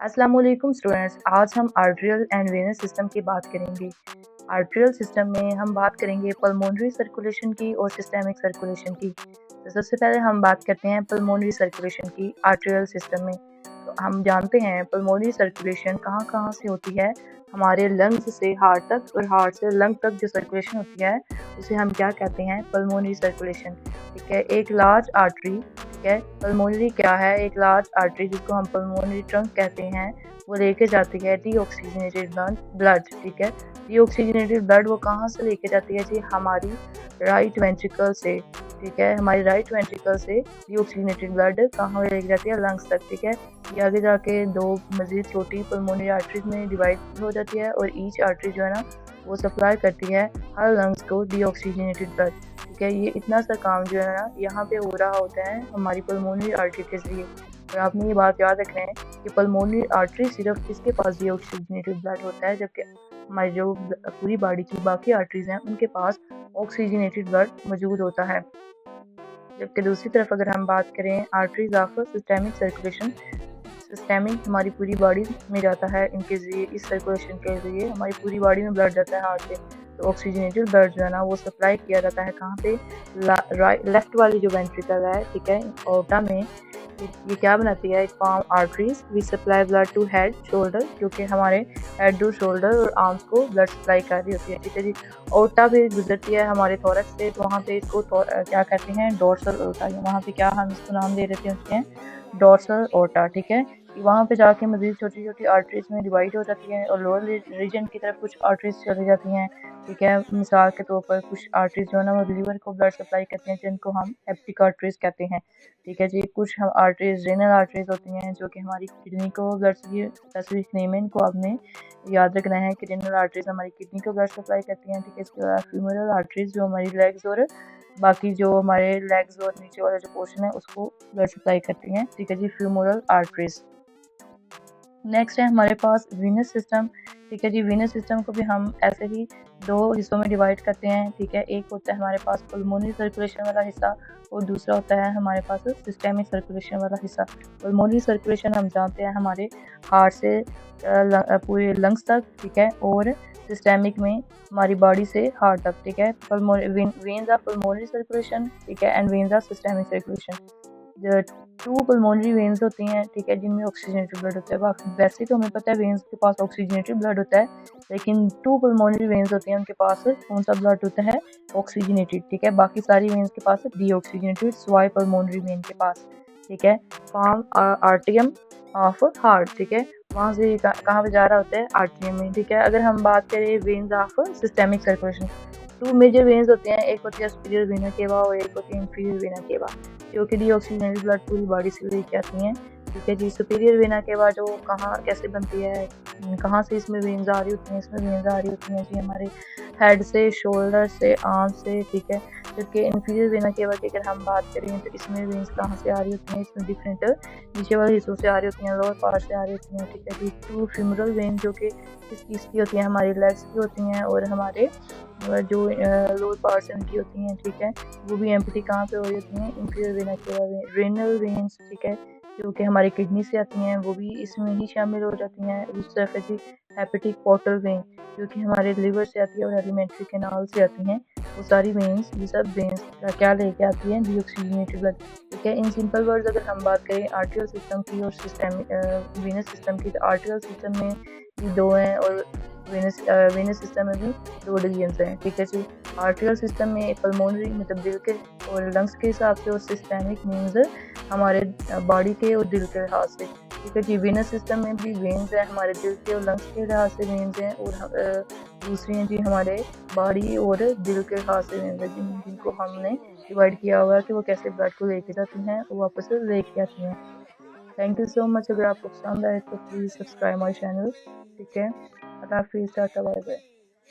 अस्सलामुअलैकुम स्टूडेंट्स, आज हम आर्टरियल एंड वेनस सिस्टम की बात करेंगे। आर्टरियल सिस्टम में हम बात करेंगे पल्मोनरी सर्कुलेशन की और सिस्टेमिक सर्कुलेशन की। तो सबसे पहले हम बात करते हैं पल्मोनरी सर्कुलेशन की आर्टरियल सिस्टम में। तो हम जानते हैं पल्मोनरी सर्कुलेशन कहाँ कहाँ से होती है। हमारे लंग्स से हार्ट तक और हार्ट से लंग तक जो सर्कुलेशन होती है उसे हम क्या कहते हैं, पल्मोनरी सर्कुलेशन। ठीक है, एक लार्ज आर्टरी, ठीक है, पल्मोनरी क्या है, एक लार्ज आर्टरी जिसको हम पल्मोनरी ट्रंक कहते हैं, वो लेके जाती है डीऑक्सीजनेटेड ब्लड। ठीक है, डीऑक्सीजनेटेड ब्लड वो कहाँ से लेके जाती है जी, हमारी राइट वेंट्रिकल से। ठीक है, हमारी राइट वेंट्रिकल से डीऑक्सीजनेटेड ब्लड कहाँ लेके जाती है, लंग्स तक। ठीक है, ये आगे जाके दो मजीद छोटी पल्मोनरी आर्टरीज में डिवाइड हो जाती है और ईच आर्टरी जो है ना वो सप्लाई करती है हर लंग्स को डीऑक्सीजनेटेड ब्लड। ठीक है, ये इतना सा काम जो है ना यहाँ पे हो रहा होता है हमारी पल्मोनरी आर्टरी के जरिए। और आपने ये बात याद रखना है कि पल्मोनरी आर्टरी सिर्फ इसके पास डीऑक्सीजनेटेड ब्लड होता है, जबकि हमारी जो पूरी बॉडी की बाकी आर्टरीज हैं उनके पास ऑक्सीजनेटेड ब्लड मौजूद होता है। जबकि दूसरी तरफ अगर हम बात करें arteries of systemic circulation, systemic हमारी पूरी बॉडी में जाता है, इनके जरिए इस सर्कुलेशन के जरिए हमारी पूरी बॉडी में ब्लड जाता है हार्ट से। तो ऑक्सीजनेटेड ब्लड जो है ना वो सप्लाई किया जाता है कहाँ पे, लेफ्ट वाली जो वेंट्रिकल है, ठीक है, ओटा में। ये क्या बनाती है, एक form arteries we supply blood to head shoulder, जो कि हमारे हेड टू शोल्डर और आर्म्स को ब्लड सप्लाई कर रही होती है। ठीक है जी, ओटा भी गुजरती है हमारे थोरक्स से, तो वहाँ पे इसको क्या कहते हैं, डोर्सल ओटा। वहाँ पे क्या हम इसको नाम दे देते हैं, डोर्सल ओटा। ठीक है, वहाँ पे जाके मजीद छोटी छोटी आर्टरीज में डिवाइड हो जाती है और लोअर रीजन की तरफ कुछ आर्टरीज चली जाती हैं। ठीक है, मिसाल के तौर पर कुछ आर्टरीज जो है ना वो लीवर को ब्लड सप्लाई करते हैं, जिनको हम हेपेटिक आर्टरीज कहते हैं। ठीक है जी, कुछ हम आर्टरीज रेनल आर्टरीज होती हैं जो कि हमारी किडनी को ब्लड, ये स्पेसिफिक नेम है, इनको आपने याद रखना है कि रेनल आर्टरीज हमारी किडनी को ब्लड सप्लाई करती हैं। ठीक है, इसके अलावा फ्यूमरल आर्टरीज जो हमारी लेग्स और बाकी जो हमारे लेग्स और नीचे वाला जो पोर्शन है उसको ब्लड सप्लाई करती हैं। ठीक है जी, फ्यूमरल आर्टरीज। नेक्स्ट है हमारे पास वीनस सिस्टम। ठीक है जी, वीनस सिस्टम को भी हम ऐसे ही दो हिस्सों में डिवाइड करते हैं। ठीक है, एक होता है हमारे पास पल्मोनरी सर्कुलेशन वाला हिस्सा और दूसरा होता है हमारे पास सिस्टेमिक सर्कुलेशन वाला हिस्सा। पल्मोनरी सर्कुलेशन हम जानते हैं हमारे हार्ट से पूरे लंग्स तक। ठीक है, और सिस्टेमिक में हमारी बॉडी से हार्ट तक। ठीक है, वेन्स ऑफ पल्मोनरी सर्कुलेशन, ठीक है, and veins of systemic circulation. Two pulmonary veins होती हैं, ठीक है, जिनमें ऑक्सीजनेटेड ब्लड होता है। वैसे तो हमें पता है वेन्स के पास ऑक्सीजनेटेड ब्लड होता है, लेकिन टू पल्मोनरी वेन्स होती हैं, उनके पास कौन सा ब्लड होता है, ऑक्सीजनेटेड। ठीक है, बाकी सारी वेन्स के पास डीऑक्सीजनेटेड, स्वाई पल्मोनरी वेन के पास। ठीक है, फॉर्म आर्टियम ऑफ हार्ट। ठीक है, वहाँ से कहाँ पे जा रहा होता है, आर्टियम में। ठीक है, अगर हम बात करें veins of systemic circulation, two major veins होते हैं, एक होती है सुपीरियर वेना केवा और एक होती है इंफीरियर वेना केवा, जो कि डीऑक्सीजनेटेड ब्लड पूरी बॉडी से लेके आती हैं। ठीक है जी, सुपीरियर वेना केवा जो कहाँ कैसे बनती है, कहाँ से इसमें वेन्स आ रही होती हैं, इसमें वेन्स आ रही होती हैं जी हमारे हेड से, शोल्डर से, आर्म से। ठीक है, जबकि इंफीरियर वेना केवा की अगर हम बात करें तो इसमें वेन्स कहाँ से आ रही होती हैं, इसमें डिफरेंट नीचे वाले हिस्सों से आ रही होती हैं, लोअर पार्ट से आ रही होती हैं। ठीक है जी, टू फ्यूमरल वेन जो कि किस चीज़ की होती हैं, हमारी लेग्स की होती हैं और हमारे जो लोअर पार्ट्स उनकी होती हैं। ठीक है, वो भी एम्प्टी कहाँ पे हो रही होती हैं, inferior vena cava. Renal veins, ठीक है, जो कि हमारी किडनी से आती हैं, वो भी इसमें ही शामिल हो जाती हैं। उस तरफ है जी हेपेटिक पोर्टल वेन, जो कि हमारे लिवर से आती है और एलिमेंट्री कैनाल से आती हैं। वो सारी वेन्स, ये सब वेन्स क्या लेके आती हैं, डीऑक्सीजनेटेड ब्लड। ठीक है, इन सिंपल वर्ड्स अगर हम बात करें आर्टियल सिस्टम की और सिस्टमिक वीनस सिस्टम की, तो आर्टियल सिस्टम में ये दो हैं और वेनस सिस्टम में भी दो डिवीजन्स हैं। ठीक है जी, आर्टियल सिस्टम में पल्मोनरी मतलब दिल के और लंग्स के हिसाब से, और सिस्टेमिक मीन्स हमारे बॉडी के और दिल के लिहाज से। ठीक है जी, वेनस सिस्टम में भी वेन्स हैं हमारे दिल के और लंग्स के लिहाज से वेन्स हैं, और दूसरी हैं जी हमारे बॉडी और दिल के लिहाज से वेन्स हैं, जिनको हमने डिवाइड किया हुआ है कि वो कैसे ब्लड को लेके जाती हैं और वापस लेके आती हैं। Thank you so much. अगर आपको पसंद आए तो प्लीज़ सब्सक्राइब माई चैनल। ठीक है, अल्लाह हाफिज़, टाटा, बाय बाय।